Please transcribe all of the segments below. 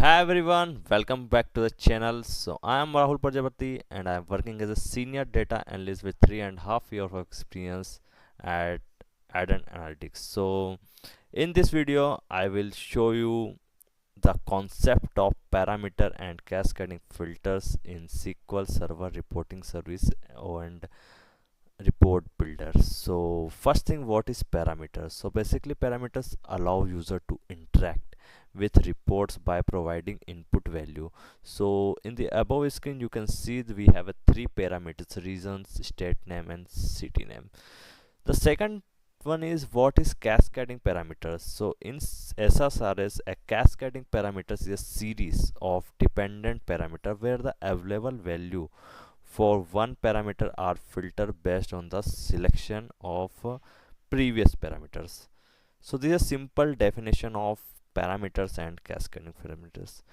Hi everyone, welcome back to the channel. So I am Rahul Prajapati and I am working as a senior data analyst with 3.5 years of experience at Addend Analytics. So in this video, I will show you the concept of parameter and cascading filters in SQL Server reporting service and report builder. So first thing, what is parameters? So basically parameters allow user to interact with reports by providing input value. So in the above screen you can see that we have a three parameters: regions, state name and city name. The second one is what is cascading parameters. So in SSRS, a cascading parameters is a series of dependent parameter where the available value for one parameter are filtered based on the selection of previous parameters. So this is a simple definition of parameters and cascading parameters.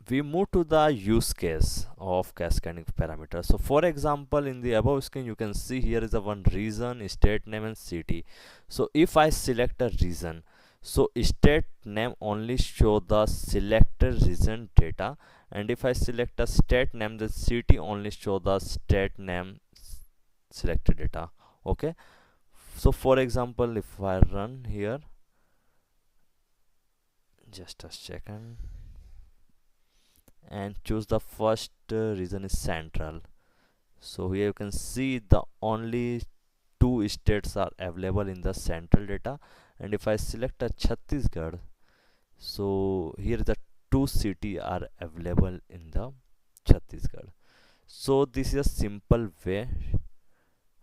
We move to the use case of cascading parameters. So for example, in the above screen you can see here is a one region, state name and city. So if I select a region, so state name only show the selected region data, and if I select a state name, the city only show the state name selected data. Okay, so for example, if I run here, just a second, and choose the first region is central. So here you can see the only two states are available in the central data, and if I select a Chhattisgarh, so here the two city are available in the Chhattisgarh. So this is a simple way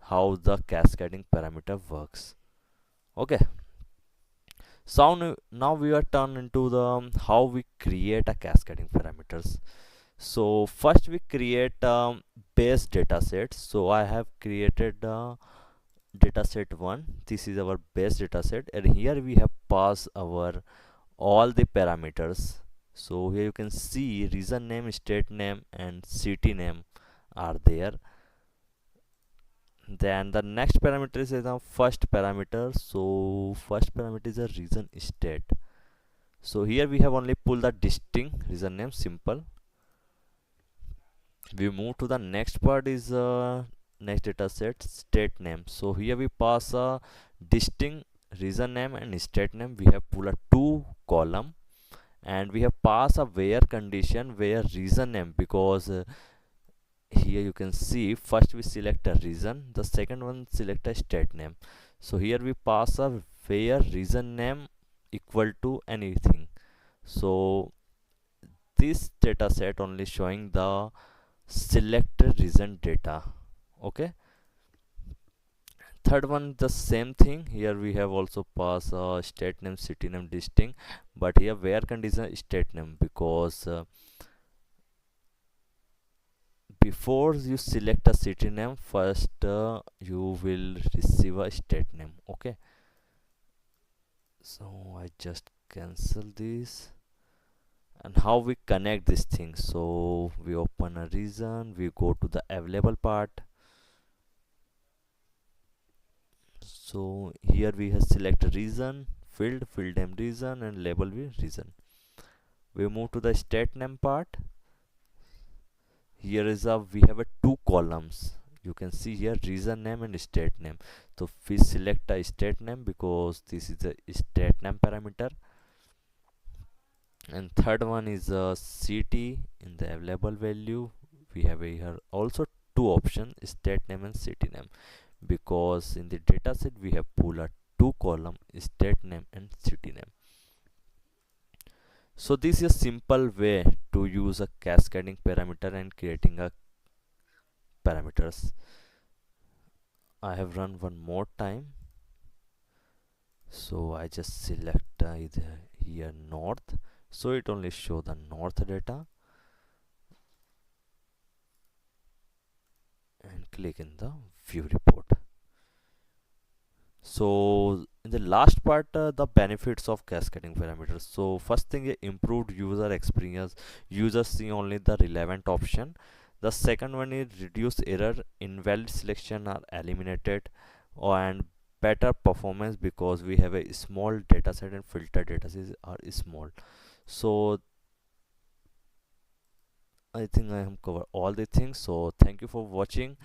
how the cascading parameter works. Okay, so now we are turned into the how we create a cascading parameters. So first we create base data set. So I have created data set 1. This is our base data set, and here we have passed our all the parameters. So here you can see region name, state name and city name are there. Then the next parameter is the first parameter. So first parameter is a region state. So here we have only pulled the distinct region name, simple. We move to the next part is next data set, state name. So here we pass a distinct region name and state name. We have pulled a two column, and we have passed a where condition where region name, because here you can see first we select a region, the second one select a state name. So here we pass a where region name equal to anything. So this data set only showing the selected region data. Okay, third one the same thing. Here we have also passed state name, city name, distinct, but here where condition state name, because before you select a city name, first you will receive a state name. Okay, so I just cancel this. And how we connect this thing? So we open a region, we go to the available part. So here we have select region, field name region and label we region. We move to the state name part. Here is a we have a two columns. You can see here region name and state name. So we select a state name because this is a state name parameter. And third one is a city. In the available value we have here also two options, state name and city name, because in the dataset we have pulled a two column, state name and city name. So this is a simple way to use a cascading parameter and creating a parameters. I have run one more time. So I just select either here north, so it only show the north data, and click in the view report. So in the last part, the benefits of cascading parameters. So first thing is improved user experience. Users see only the relevant option. The second one is reduce error, invalid selection are eliminated, and better performance because we have a small data set and filter data sets are small. So I think I have covered all the things. So thank you for watching,